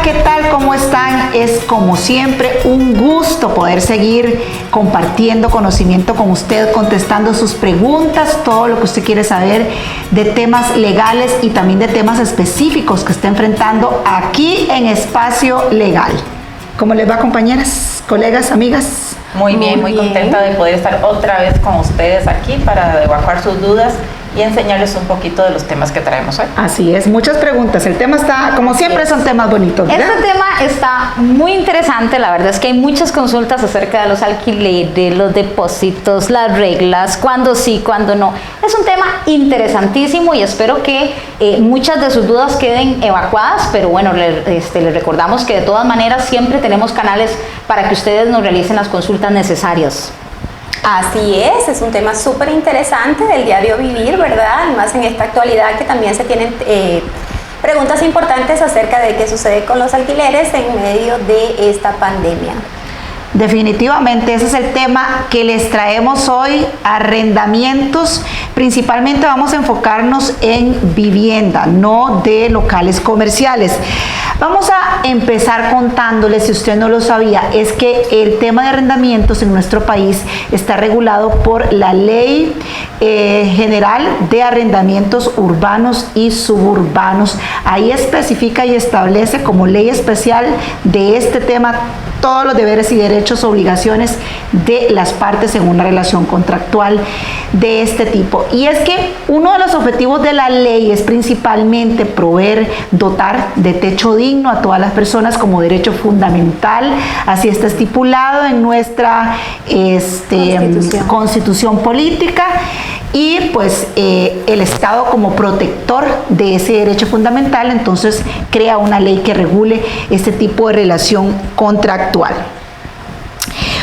¿qué tal? ¿Cómo están? Es como siempre un gusto poder seguir compartiendo conocimiento con usted, contestando sus preguntas, todo lo que usted quiere saber de temas legales y también de temas específicos que está enfrentando aquí en Espacio Legal. ¿Cómo les va, compañeras, colegas, amigas? Muy bien, muy contenta de poder estar otra vez con ustedes aquí para evacuar sus dudas y enseñarles un poquito de los temas que traemos hoy. Así es, muchas preguntas. El tema está, como siempre, son temas bonitos, ¿verdad? Este tema está muy interesante. La verdad es que hay muchas consultas acerca de los alquileres, los depósitos, las reglas, cuándo sí, cuándo no. Es un tema interesantísimo y espero que muchas de sus dudas queden evacuadas, pero bueno, les recordamos que de todas maneras siempre tenemos canales para que ustedes nos realicen las consultas necesarias. Así es un tema súper interesante del diario vivir, ¿verdad? Más en esta actualidad que también se tienen preguntas importantes acerca de qué sucede con los alquileres en medio de esta pandemia. Definitivamente, ese es el tema que les traemos hoy, arrendamientos. Principalmente vamos a enfocarnos en vivienda, no de locales comerciales. Vamos a empezar contándoles, si usted no lo sabía, es que el tema de arrendamientos en nuestro país está regulado por la Ley General de Arrendamientos Urbanos y Suburbanos. Ahí especifica y establece como ley especial de este tema todos los deberes y derechos, obligaciones de las partes en una relación contractual de este tipo. Y es que uno de los objetivos de la ley es principalmente proveer, dotar de techo digno a todas las personas como derecho fundamental. Así está estipulado en nuestra constitución política. Y pues el Estado como protector de ese derecho fundamental, entonces crea una ley que regule este tipo de relación contractual.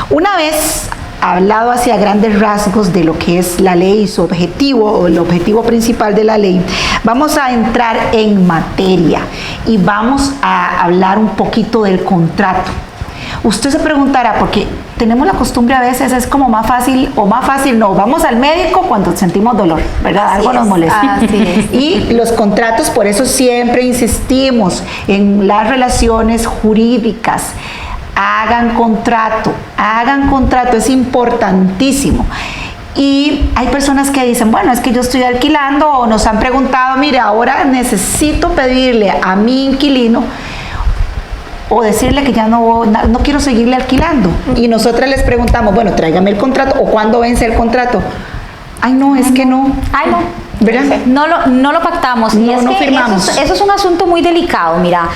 Una vez hablado hacia grandes rasgos de lo que es la ley y su objetivo, o el objetivo principal de la ley, vamos a entrar en materia y vamos a hablar un poquito del contrato. Usted se preguntará, porque tenemos la costumbre a veces, es como más fácil no, vamos al médico cuando sentimos dolor, ¿verdad? Algo nos molesta. Y los contratos, por eso siempre insistimos en las relaciones jurídicas. Hagan contrato, es importantísimo. Y hay personas que dicen, bueno, es que yo estoy alquilando, o nos han preguntado, mire, ahora necesito pedirle a mi inquilino o decirle que ya no quiero seguirle alquilando. Y nosotras les preguntamos, bueno, tráigame el contrato, o ¿cuándo vence el contrato? Ay, no, es que no. Ay, no. ¿Verdad? No lo pactamos. No, y es no que firmamos. Eso es un asunto muy delicado. Mira,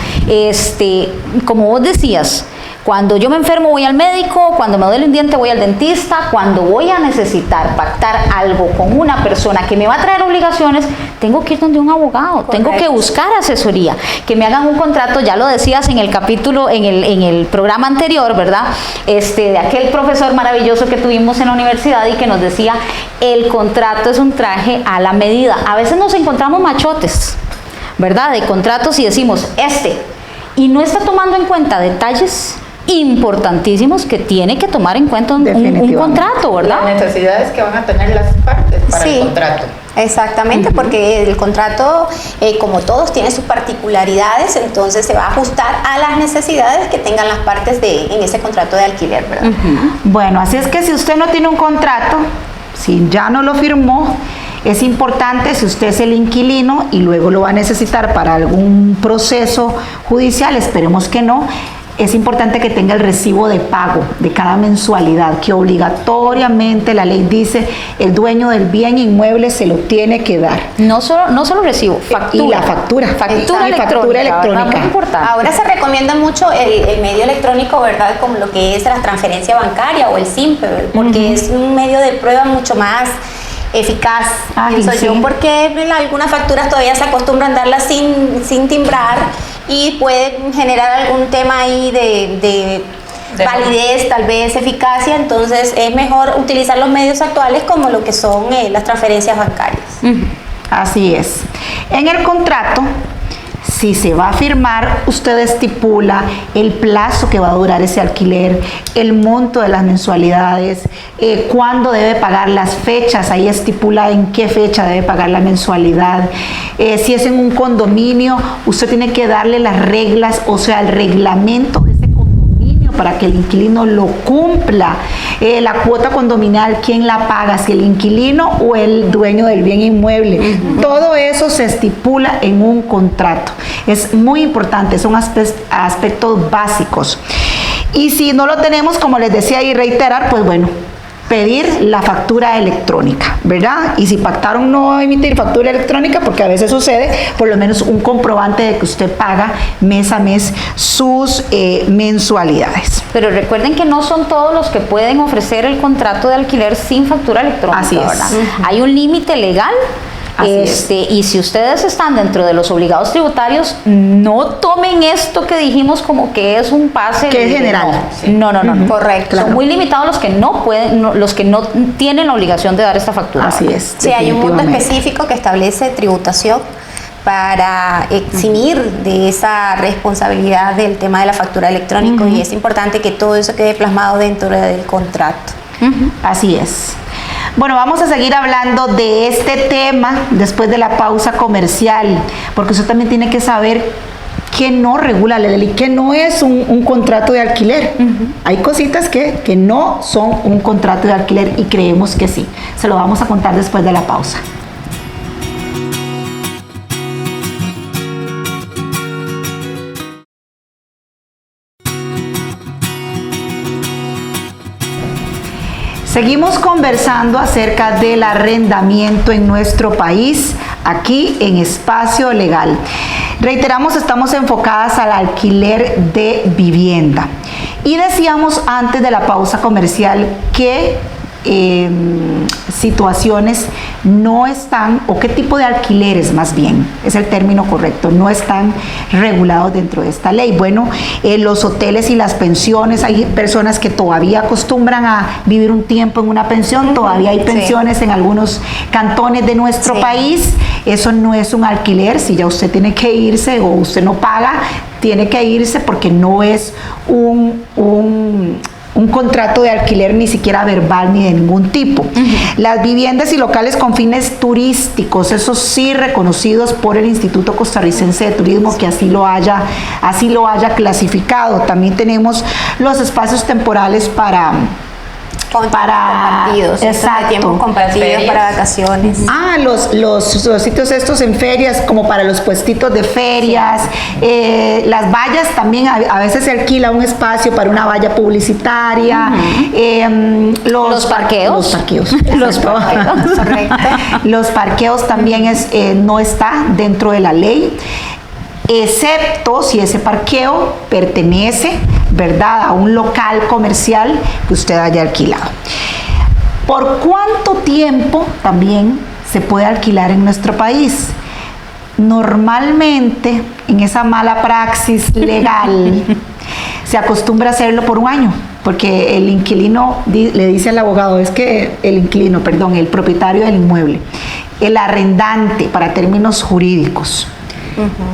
como vos decías, cuando yo me enfermo voy al médico, cuando me duele un diente voy al dentista, cuando voy a necesitar pactar algo con una persona que me va a traer obligaciones, tengo que ir donde un abogado. Correcto. Tengo que buscar asesoría, que me hagan un contrato. Ya lo decías en el capítulo, en el programa anterior, ¿verdad? De aquel profesor maravilloso que tuvimos en la universidad y que nos decía, el contrato es un traje a la medida. A veces nos encontramos machotes, ¿verdad? De contratos y decimos, y no está tomando en cuenta detalles importantísimos que tiene que tomar en cuenta un contrato, ¿verdad? Las necesidades que van a tener las partes para el contrato. Exactamente, porque el contrato, como todos, tiene sus particularidades, entonces se va a ajustar a las necesidades que tengan las partes en ese contrato de alquiler, ¿verdad? Bueno, así es que si usted no tiene un contrato, si ya no lo firmó, es importante, si usted es el inquilino y luego lo va a necesitar para algún proceso judicial, esperemos que no, es importante que tenga el recibo de pago de cada mensualidad, que obligatoriamente la ley dice el dueño del bien inmueble se lo tiene que dar. No solo recibo, factura. Y la factura electrónica. Muy importante. Ahora se recomienda mucho el medio electrónico, ¿verdad? Como lo que es la transferencia bancaria o el SIMPE, porque es un medio de prueba mucho más eficaz, pienso yo, porque en algunas facturas todavía se acostumbran a darlas sin timbrar y pueden generar algún tema ahí de validez, tal vez eficacia, entonces es mejor utilizar los medios actuales como lo que son las transferencias bancarias. Así es. En el contrato Si se va a firmar, usted estipula el plazo que va a durar ese alquiler, el monto de las mensualidades, cuándo debe pagar, las fechas, ahí estipula en qué fecha debe pagar la mensualidad. Si es en un condominio, usted tiene que darle las reglas, o sea, el reglamento de ese condominio para que el inquilino lo cumpla. La cuota condominal, ¿quién la paga? Si el inquilino o el dueño del bien inmueble. Todo eso se estipula en un contrato. Es muy importante, son aspectos básicos. Y si no lo tenemos, como les decía, y reiterar, pues bueno, pedir la factura electrónica, ¿verdad? Y si pactaron no emitir factura electrónica, porque a veces sucede, por lo menos un comprobante de que usted paga mes a mes sus mensualidades. Pero recuerden que no son todos los que pueden ofrecer el contrato de alquiler sin factura electrónica, Así es. ¿verdad? Hay un límite legal. Y si ustedes están dentro de los obligados tributarios, no tomen esto que dijimos como que es un pase que es general. No. Correcto. Son Claro. muy limitados los que no pueden, los que no tienen la obligación de dar esta factura. Así es. Sí, hay un monto definitivamente. específico que establece tributación para eximir de esa responsabilidad del tema de la factura electrónica, y es importante que todo eso quede plasmado dentro del contrato. Así es. Bueno, vamos a seguir hablando de este tema después de la pausa comercial, porque usted también tiene que saber que no regula la ley, que no es un contrato de alquiler. Hay cositas que no son un contrato de alquiler y creemos que sí. Se lo vamos a contar después de la pausa. Seguimos conversando acerca del arrendamiento en nuestro país, aquí en Espacio Legal. Reiteramos, estamos enfocadas al alquiler de vivienda. Y decíamos antes de la pausa comercial que situaciones no están, o qué tipo de alquileres más bien, es el término correcto, no están regulados dentro de esta ley. Bueno, los hoteles y las pensiones, hay personas que todavía acostumbran a vivir un tiempo en una pensión, todavía hay pensiones en algunos cantones de nuestro país, eso no es un alquiler. Si ya usted tiene que irse o usted no paga, tiene que irse porque no es un contrato de alquiler ni siquiera verbal ni de ningún tipo. Las viviendas y locales con fines turísticos, esos sí reconocidos por el Instituto Costarricense de Turismo, que así lo haya clasificado. También tenemos los espacios temporales para compartidos, exacto, tiempos compartidos para vacaciones. Los sitios estos en ferias, como para los puestitos de ferias, las vallas también, a veces se alquila un espacio para una valla publicitaria, Los parqueos. Los parqueos, correcto. Los parqueos también no está dentro de la ley, excepto si ese parqueo pertenece, ¿verdad?, a un local comercial que usted haya alquilado. ¿Por cuánto tiempo también se puede alquilar en nuestro país? Normalmente, en esa mala praxis legal, se acostumbra a hacerlo por un año, porque el inquilino le dice al abogado, el propietario del inmueble, el arrendante, para términos jurídicos,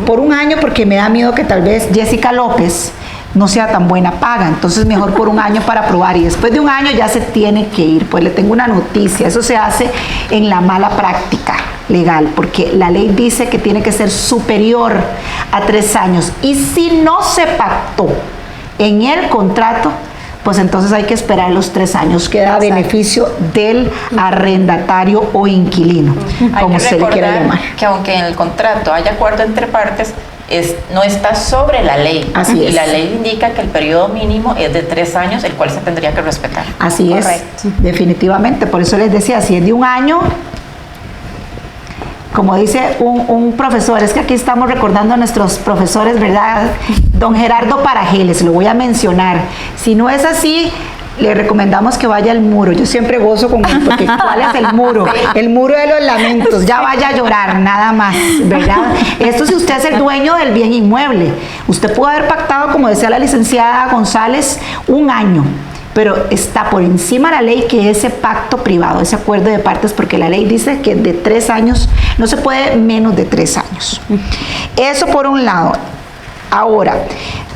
por un año, porque me da miedo que tal vez Jessica López no sea tan buena paga, entonces mejor por un año para probar, y después de un año ya se tiene que ir. Pues le tengo una noticia, eso se hace en la mala práctica legal, porque la ley dice que tiene que ser superior a 3 años, y si no se pactó en el contrato, pues entonces hay que esperar los 3 años, queda a beneficio del arrendatario o inquilino, como se le quiera llamar. Que aunque en el contrato haya acuerdo entre partes, no está sobre la ley. Así es. Y la ley indica que el periodo mínimo es de 3 años, el cual se tendría que respetar. Así Correcto. es, definitivamente. Por eso les decía, si es de un año, como dice un profesor, es que aquí estamos recordando a nuestros profesores, ¿verdad? Don Gerardo Parajeles, lo voy a mencionar. Si no es así, le recomendamos que vaya al muro. Yo siempre gozo con él, porque ¿cuál es el muro? El muro de los lamentos. Ya vaya a llorar, nada más, ¿verdad? Esto si usted es el dueño del bien inmueble. Usted puede haber pactado, como decía la licenciada González, un año, pero está por encima de la ley que ese pacto privado, ese acuerdo de partes, porque la ley dice que de 3 años, no se puede menos de 3 años. Eso por un lado. Ahora,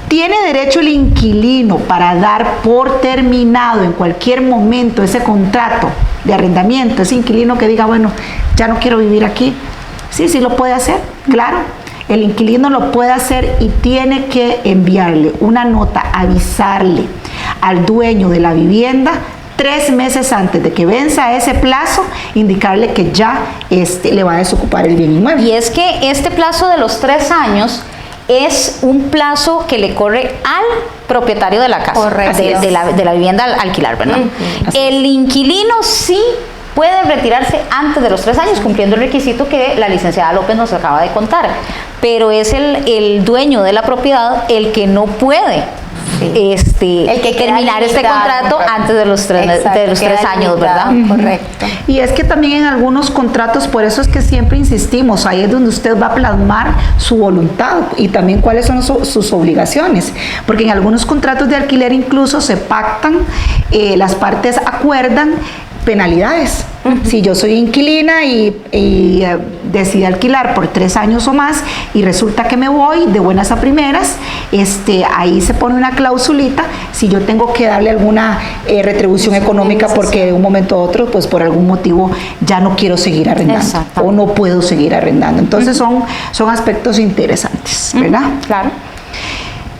¿tiene derecho el inquilino para dar por terminado en cualquier momento ese contrato de arrendamiento? Ese inquilino que diga, bueno, ya no quiero vivir aquí. Sí, sí lo puede hacer, claro. El inquilino lo puede hacer y tiene que enviarle una nota, avisarle al dueño de la vivienda 3 meses antes de que venza ese plazo, indicarle que ya le va a desocupar el bien inmueble. Y es que este plazo de los 3 años es un plazo que le corre al propietario de la casa, Correcto. de la vivienda al alquilar, ¿verdad? El inquilino sí puede retirarse antes de los 3 años, cumpliendo el requisito que la licenciada López nos acaba de contar, pero es el dueño de la propiedad el que no puede El que terminar este contrato antes de los 3 años, ¿verdad? Correcto. Y es que también en algunos contratos, por eso es que siempre insistimos, ahí es donde usted va a plasmar su voluntad y también cuáles son sus obligaciones, porque en algunos contratos de alquiler incluso se pactan, las partes acuerdan penalidades. Si yo soy inquilina y decidí alquilar por 3 años o más y resulta que me voy de buenas a primeras, ahí se pone una clausulita si yo tengo que darle alguna retribución económica porque de un momento a otro, pues por algún motivo ya no quiero seguir arrendando o no puedo seguir arrendando. Entonces son aspectos interesantes, ¿verdad? Claro.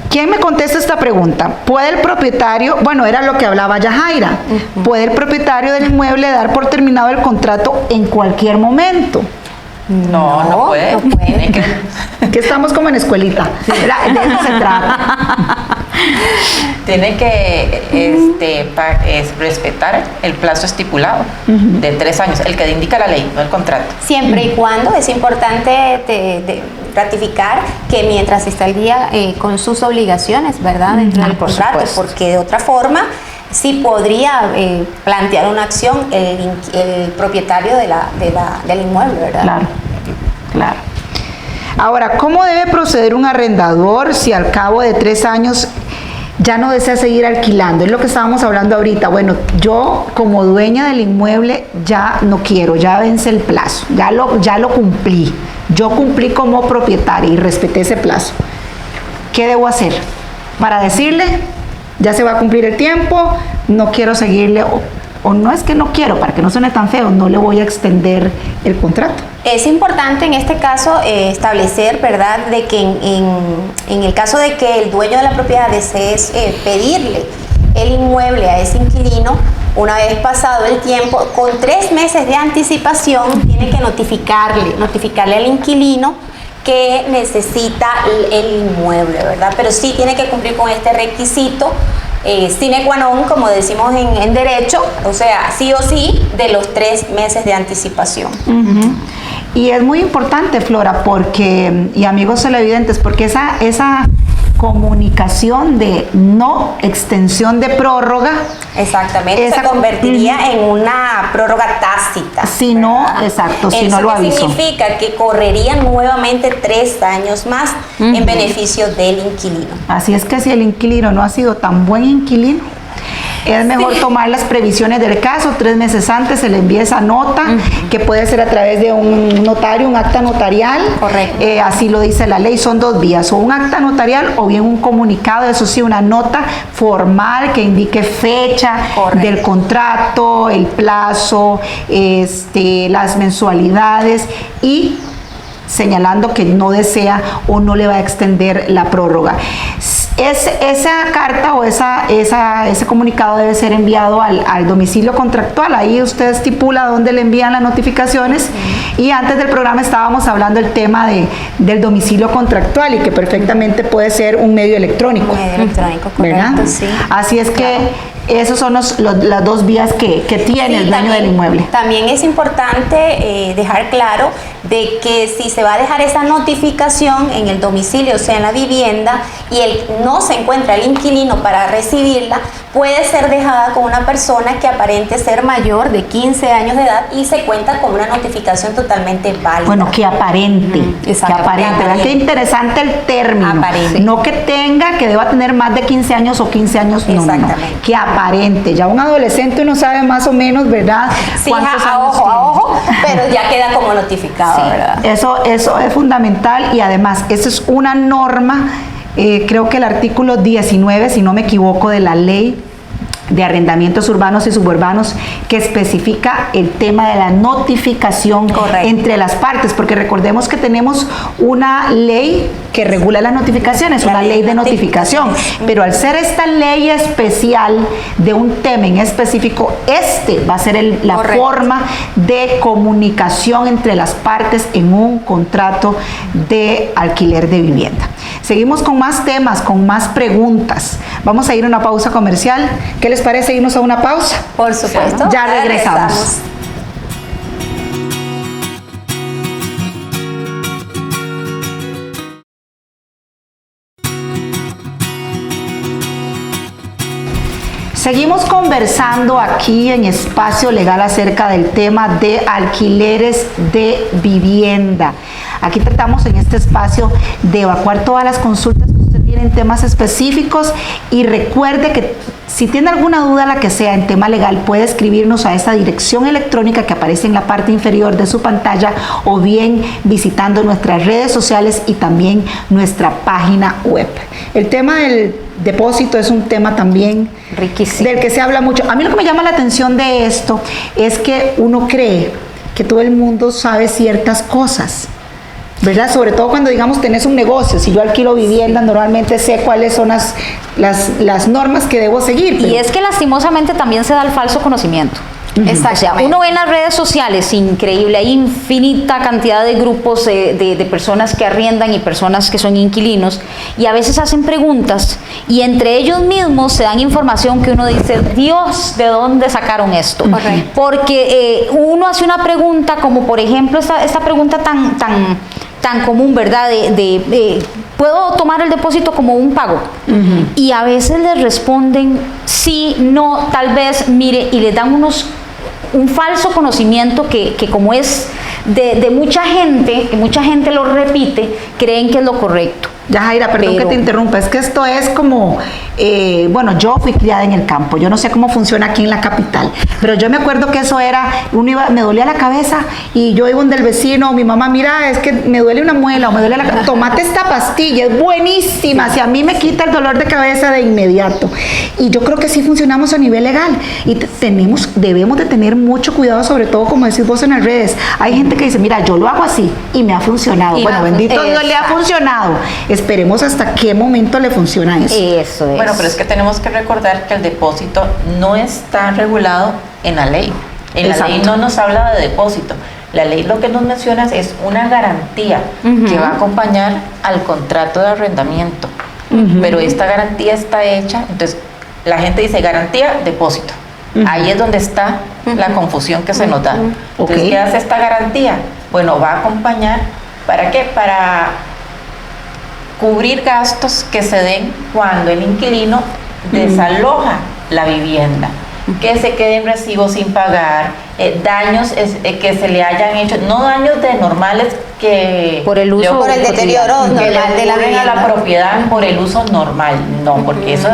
¿Quién me contesta esta pregunta? ¿Puede el propietario, bueno, era lo que hablaba Yajaira, ¿puede el propietario del inmueble dar por terminado el contrato en cualquier momento? No, no puede. No puede. Tiene Que estamos como en escuelita, de eso se trata. Tiene que respetar el plazo estipulado de 3 años, el que indica la ley, no el contrato. Siempre y cuando es importante ratificar que mientras está al día con sus obligaciones, ¿verdad? Dentro del por contrato, supuesto. porque de otra forma sí podría plantear una acción el propietario del inmueble, ¿verdad? Claro, claro. Ahora, ¿cómo debe proceder un arrendador si al cabo de 3 años ya no desea seguir alquilando? Es lo que estábamos hablando ahorita. Bueno, yo como dueña del inmueble ya no quiero, ya vence el plazo, ya lo cumplí. Yo cumplí como propietaria y respeté ese plazo. ¿Qué debo hacer? Para decirle, ya se va a cumplir el tiempo, no quiero seguirle, o no es que no quiero, para que no suene tan feo, no le voy a extender el contrato. Es importante en este caso establecer, ¿verdad?, de que en el caso de que el dueño de la propiedad desee pedirle el inmueble a ese inquilino, una vez pasado el tiempo, con 3 meses de anticipación, tiene que notificarle al inquilino que necesita el inmueble, ¿verdad? Pero sí tiene que cumplir con este requisito sine qua non, como decimos en derecho, o sea, sí o sí, de los 3 meses de anticipación. Y es muy importante, Flora, porque, y amigos televidentes, porque esa comunicación de no extensión de prórroga. Exactamente, se convertiría en una prórroga tácita. Si no, exacto, si no lo aviso. Eso significa que correrían nuevamente 3 años más en beneficio del inquilino. Así es que si el inquilino no ha sido tan buen inquilino, es mejor tomar las previsiones del caso. 3 meses antes se le envía esa nota, que puede ser a través de un notario, un acta notarial. Correcto. Así lo dice la ley, son 2 vías, o un acta notarial o bien un comunicado, eso sí, una nota formal que indique fecha del contrato, el plazo, las mensualidades y señalando que no desea o no le va a extender la prórroga. Esa carta o ese comunicado debe ser enviado al domicilio contractual. Ahí usted estipula dónde le envían las notificaciones. Y antes del programa estábamos hablando del tema del domicilio contractual y que perfectamente puede ser un medio electrónico. Un medio electrónico, correcto, ¿verdad? sí. Así es que esas son las 2 vías que tiene el dueño del inmueble. También es importante dejar claro de que si se va a dejar esa notificación en el domicilio, o sea, en la vivienda, y no se encuentra el inquilino para recibirla, puede ser dejada con una persona que aparente ser mayor de 15 años de edad y se cuenta con una notificación totalmente válida. Bueno, que aparente, que aparente. ¿Verdad? Qué interesante el término. Aparente. No que tenga, que deba tener más de 15 años o 15 años, no, Exactamente. que aparente. Ya un adolescente uno sabe más o menos, ¿verdad? Sí, cuántos a años ojo, tiene. a ojo, pero ya queda como notificado, ¿verdad? Eso es fundamental y además, esa es una norma, creo que el artículo 19, si no me equivoco, de la ley de arrendamientos urbanos y suburbanos, que especifica el tema de la notificación Correcto. entre las partes, porque recordemos que tenemos una ley que regula las notificaciones, una ley de notificación, pero al ser esta ley especial de un tema en específico, va a ser la Correcto. forma de comunicación entre las partes en un contrato de alquiler de vivienda. Seguimos con más temas, con más preguntas. Vamos a ir a una pausa comercial. ¿Qué les parece irnos a una pausa? Por supuesto. Ya regresamos. Seguimos conversando aquí en Espacio Legal acerca del tema de alquileres de vivienda. Aquí tratamos en este espacio de evacuar todas las consultas que usted tiene en temas específicos y recuerde que si tiene alguna duda, la que sea en tema legal, puede escribirnos a esa dirección electrónica que aparece en la parte inferior de su pantalla o bien visitando nuestras redes sociales y también nuestra página web. El tema del depósito es un tema también riquísimo, del que se habla mucho. A mí lo que me llama la atención de esto es que uno cree que todo el mundo sabe ciertas cosas, ¿verdad? Sobre todo cuando, digamos, tenés un negocio. Si yo alquilo vivienda, normalmente sé cuáles son las normas que debo seguir. Y es que lastimosamente también se da el falso conocimiento. O sea, uno ve en las redes sociales, increíble, hay infinita cantidad de grupos de personas que arriendan y personas que son inquilinos, y a veces hacen preguntas y entre ellos mismos se dan información que uno dice, Dios, ¿de dónde sacaron esto? Correcto. Porque uno hace una pregunta como, por ejemplo, esta pregunta tan común, ¿verdad? ¿Puedo tomar el depósito como un pago? Y a veces les responden sí, no, tal vez, mire, y les dan un falso conocimiento que como es de mucha gente, que mucha gente lo repite, creen que es lo correcto. Ya, Jaira, perdón que te interrumpa, es que esto es como, bueno, yo fui criada en el campo, yo no sé cómo funciona aquí en la capital, pero yo me acuerdo que eso era, me dolía la cabeza y yo iba donde el vecino, mi mamá, mira, es que me duele una muela o me duele la cabeza, tomate esta pastilla, es buenísima, si a mí me quita el dolor de cabeza de inmediato. Y yo creo que sí funcionamos a nivel legal y debemos de tener mucho cuidado, sobre todo como decís vos en las redes. Hay gente que dice, mira, yo lo hago así y me ha funcionado. Y bueno, bendito Dios, le ha funcionado. Esperemos hasta qué momento le funciona eso. Eso es. Bueno, pero es que tenemos que recordar que el depósito no está regulado en la ley. En la ley no nos habla de depósito. La ley lo que nos menciona es una garantía que va a acompañar al contrato de arrendamiento. Pero esta garantía está hecha, entonces la gente dice garantía, depósito. Ahí es donde está la confusión que se nos da. Entonces, ¿qué hace esta garantía? Bueno, va a acompañar, ¿para qué? Para cubrir gastos que se den cuando el inquilino desaloja la vivienda, que se queden recibos sin pagar, daños que se le hayan hecho, no daños de normales que por el uso, por el deterioro que normal le de la ocurren a vivienda. la propiedad por el uso normal, no, porque eso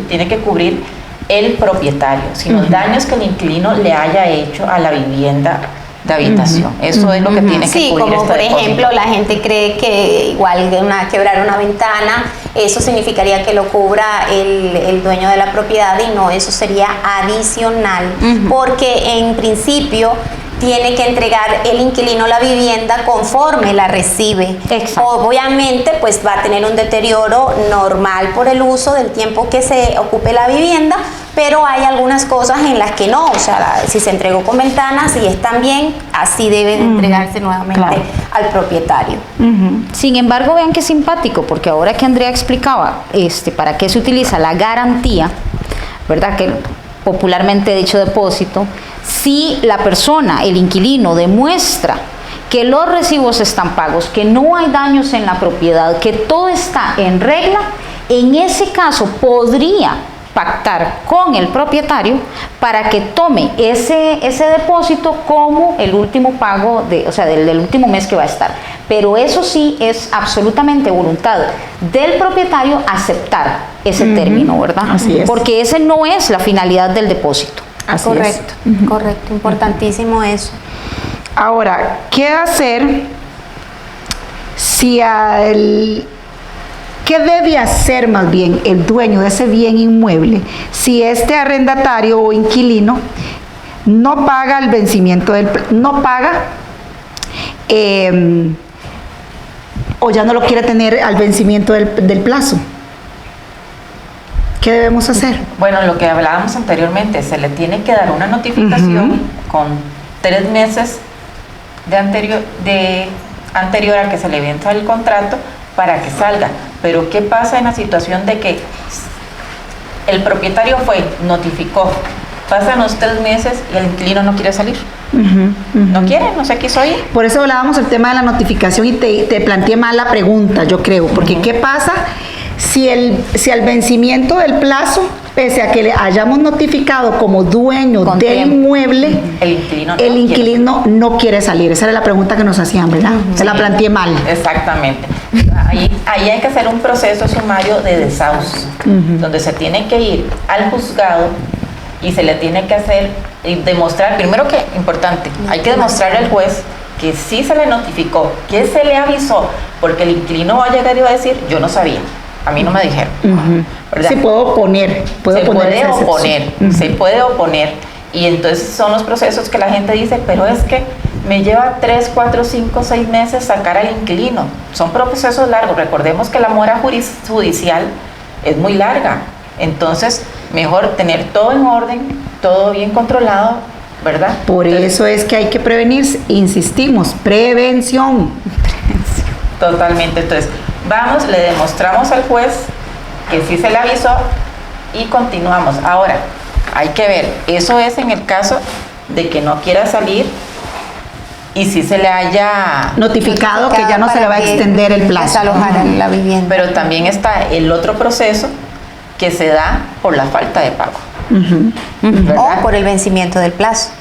tiene que cubrir el propietario, sino daños que el inquilino le haya hecho a la vivienda de habitación. Eso es lo que tiene que Sí, cubrir como este por depósito. ejemplo la gente cree que igual quebrar una ventana, eso significaría que lo cubra el dueño de la propiedad y no, eso sería adicional, porque en principio tiene que entregar el inquilino la vivienda conforme la recibe. Exacto. Obviamente, pues va a tener un deterioro normal por el uso del tiempo que se ocupe la vivienda, pero hay algunas cosas en las que no, o sea, si se entregó con ventanas y están bien, así debe de entregarse nuevamente al propietario. Sin embargo, vean qué simpático, porque ahora que Andrea explicaba para qué se utiliza la garantía, ¿verdad? Que popularmente dicho depósito, si la persona, el inquilino, demuestra que los recibos están pagos, que no hay daños en la propiedad, que todo está en regla, en ese caso podría pactar con el propietario para que tome ese depósito como el último pago del último mes que va a estar. Pero eso sí es absolutamente voluntad del propietario aceptar ese término, ¿verdad? Así es. Porque ese no es la finalidad del depósito. Así correcto, es. correcto, importantísimo eso. Ahora, ¿qué hacer si ¿qué debe hacer más bien el dueño de ese bien inmueble si este arrendatario o inquilino no paga el vencimiento o ya no lo quiere tener al vencimiento del plazo? ¿Qué debemos hacer? Bueno, lo que hablábamos anteriormente, se le tiene que dar una notificación con 3 meses de anterior a que se le venza el contrato para que salga. Pero ¿qué pasa en la situación de que el propietario notificó, pasan los 3 meses y el inquilino no quiere salir? No quiere, no se quiso ir. Por eso hablábamos el tema de la notificación y te planteé mal la pregunta, yo creo, porque ¿qué pasa si al vencimiento del plazo, pese a que le hayamos notificado como dueño del inmueble, el inquilino no quiere salir? Esa era la pregunta que nos hacían, ¿verdad? Se la planteé mal. Exactamente. Ahí hay que hacer un proceso sumario de desahucio, donde se tiene que ir al juzgado y se le tiene que hacer y demostrar, primero que, importante, hay que demostrarle al juez que sí se le notificó, que se le avisó, porque el inquilino va a llegar y va a decir, yo no sabía, a mí no me dijeron. Se puede oponer. Se puede oponer. Y entonces son los procesos que la gente dice, pero es que me lleva 3, 4, 5, 6 meses sacar al inquilino. Son procesos largos. Recordemos que la mora judicial es muy larga. Entonces, mejor tener todo en orden, todo bien controlado, ¿verdad? Por eso es que hay que prevenirse. Insistimos, prevención. Totalmente. Entonces, vamos, le demostramos al juez que sí se le avisó y continuamos. Ahora, hay que ver, eso es en el caso de que no quiera salir y si se le haya notificado que ya no se le va a extender el plazo. Desalojar la vivienda. Pero también está el otro proceso que se da por la falta de pago. O por el vencimiento del plazo.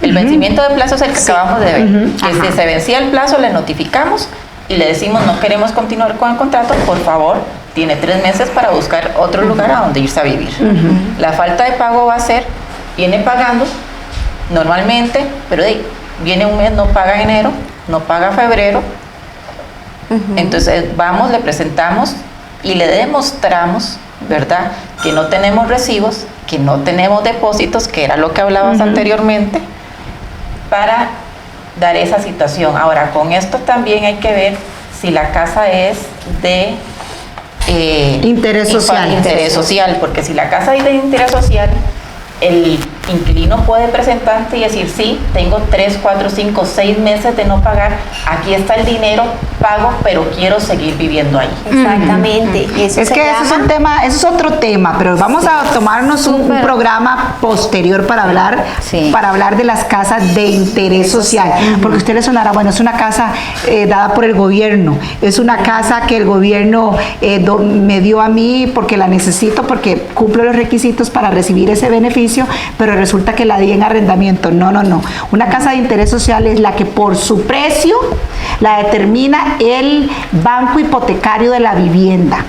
El vencimiento del plazo es el que acabamos de ver. Que si se vencía el plazo, le notificamos y le decimos no queremos continuar con el contrato, por favor, tiene 3 meses para buscar otro lugar a donde irse a vivir. La falta de pago va a ser, viene pagando normalmente, pero viene un mes, no paga enero, no paga febrero. Entonces vamos, le presentamos y le demostramos, ¿verdad?, que no tenemos recibos, que no tenemos depósitos, que era lo que hablabas anteriormente, para dar esa situación. Ahora, con esto también hay que ver si la casa es de interés social. Porque si la casa es de interés social, el inquilino puede presentarse y decir, sí, tengo 3, 4, 5, 6 meses de no pagar, aquí está el dinero, pago, pero quiero seguir viviendo ahí. Exactamente. Eso es otro tema, pero vamos a tomarnos un programa posterior para hablar de las casas de interés social, porque a usted le sonará, bueno, es una casa dada por el gobierno, es una casa que el gobierno me dio a mí porque la necesito, porque cumplo los requisitos para recibir ese beneficio, pero resulta que la di en arrendamiento. No. Una casa de interés social es la que por su precio la determina el banco hipotecario de la vivienda.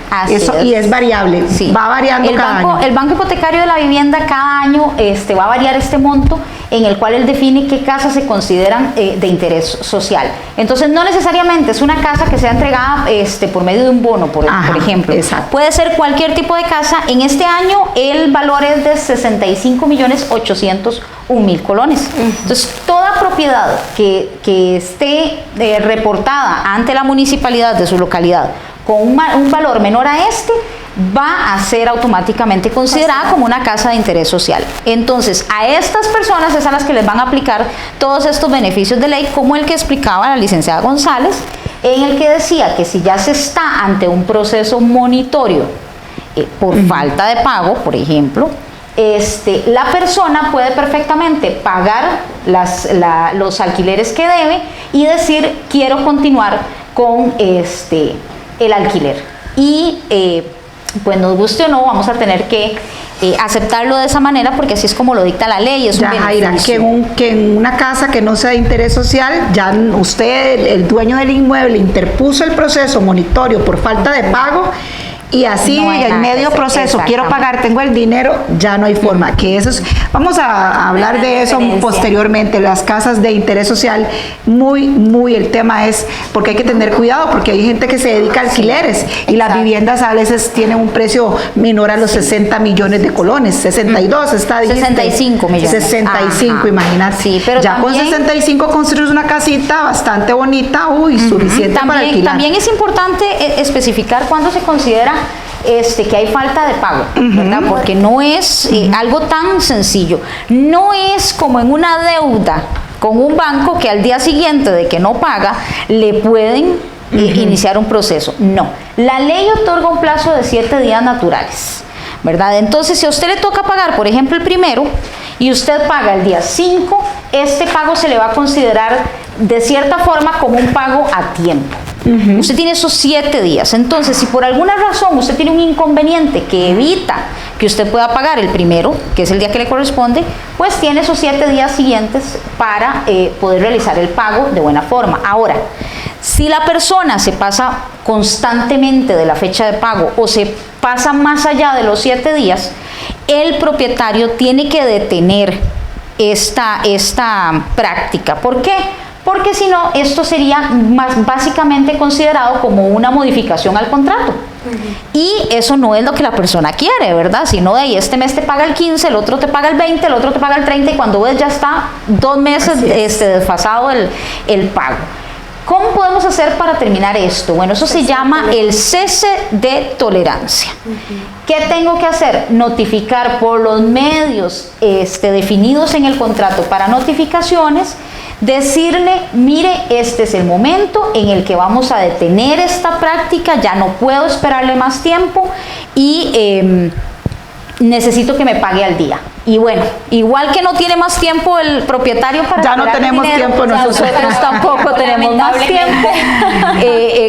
Y es variable, va variando cada año. El banco hipotecario de la vivienda cada año va a variar este monto en el cual él define qué casas se consideran de interés social. Entonces, no necesariamente es una casa que sea entregada por medio de un bono, por ejemplo. Exacto. Puede ser cualquier tipo de casa. En este año, el valor es de 65.801.000 colones. Entonces, toda propiedad que esté reportada ante la municipalidad de su localidad con un valor menor a va a ser automáticamente considerada como una casa de interés social. Entonces, a estas personas es a las que les van a aplicar todos estos beneficios de ley, como el que explicaba la licenciada González, en el que decía que si ya se está ante un proceso monitorio por falta de pago, por ejemplo, la persona puede perfectamente pagar los alquileres que debe y decir, quiero continuar con el alquiler. Y pues nos guste o no, vamos a tener que aceptarlo de esa manera, porque así es como lo dicta la ley. Es ya, Jaira, que en una casa que no sea de interés social, ya usted, el dueño del inmueble, interpuso el proceso monitorio por falta de pago, y así No hay en nada medio que hacer, proceso, quiero exactamente. pagar, tengo el dinero, ya no hay forma. Que eso es, vamos a hablar de eso posteriormente. Las casas de interés social, muy el tema es, porque hay que tener cuidado, porque hay gente que se dedica a alquileres, y las viviendas a veces tienen un precio menor a los 60 millones de colones, 62 está, dijiste. 65 millones. 65, Ajá. imagínate. Sí, pero ya también, con 65 construyes una casita bastante bonita, suficiente para alquilar. También es importante especificar cuándo se considera que hay falta de pago, ¿verdad? Porque no es algo tan sencillo. No es como en una deuda con un banco que al día siguiente de que no paga le pueden iniciar un proceso. No. La ley otorga un plazo de 7 días naturales, ¿verdad? Entonces, si a usted le toca pagar, por ejemplo, el primero, y usted paga el día 5, este pago se le va a considerar de cierta forma como un pago a tiempo. Usted tiene esos 7 días. Entonces, si por alguna razón usted tiene un inconveniente que evita que usted pueda pagar el primero, que es el día que le corresponde, pues tiene esos 7 días siguientes para poder realizar el pago de buena forma. Ahora, si la persona se pasa constantemente de la fecha de pago o se pasa más allá de los 7 días, el propietario tiene que detener esta práctica. ¿Por qué? Porque si no, esto sería básicamente considerado como una modificación al contrato. Y eso no es lo que la persona quiere, ¿verdad? Sino de ahí, este mes te paga el 15, el otro te paga el 20, el otro te paga el 30, y cuando ves ya está 2 meses desfasado el pago. ¿Cómo podemos hacer para terminar esto? Bueno, eso se llama el cese de tolerancia. ¿Qué tengo que hacer? Notificar por los medios definidos en el contrato para notificaciones, decirle, mire, este es el momento en el que vamos a detener esta práctica, ya no puedo esperarle más tiempo y necesito que me pague al día. Y bueno, igual que no tiene más tiempo el propietario para ya no tenemos dinero, tiempo nosotros tampoco tenemos más tiempo.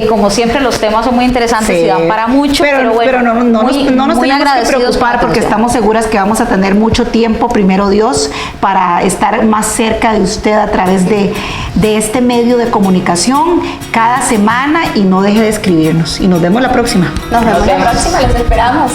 Como siempre, los temas son muy interesantes y dan para mucho, pero bueno, no nos tenemos que preocupar, porque estamos seguras que vamos a tener mucho tiempo, primero Dios, para estar más cerca de usted a través de este medio de comunicación cada semana, y no deje de escribirnos, y nos vemos la próxima. Nos vemos la próxima, los esperamos.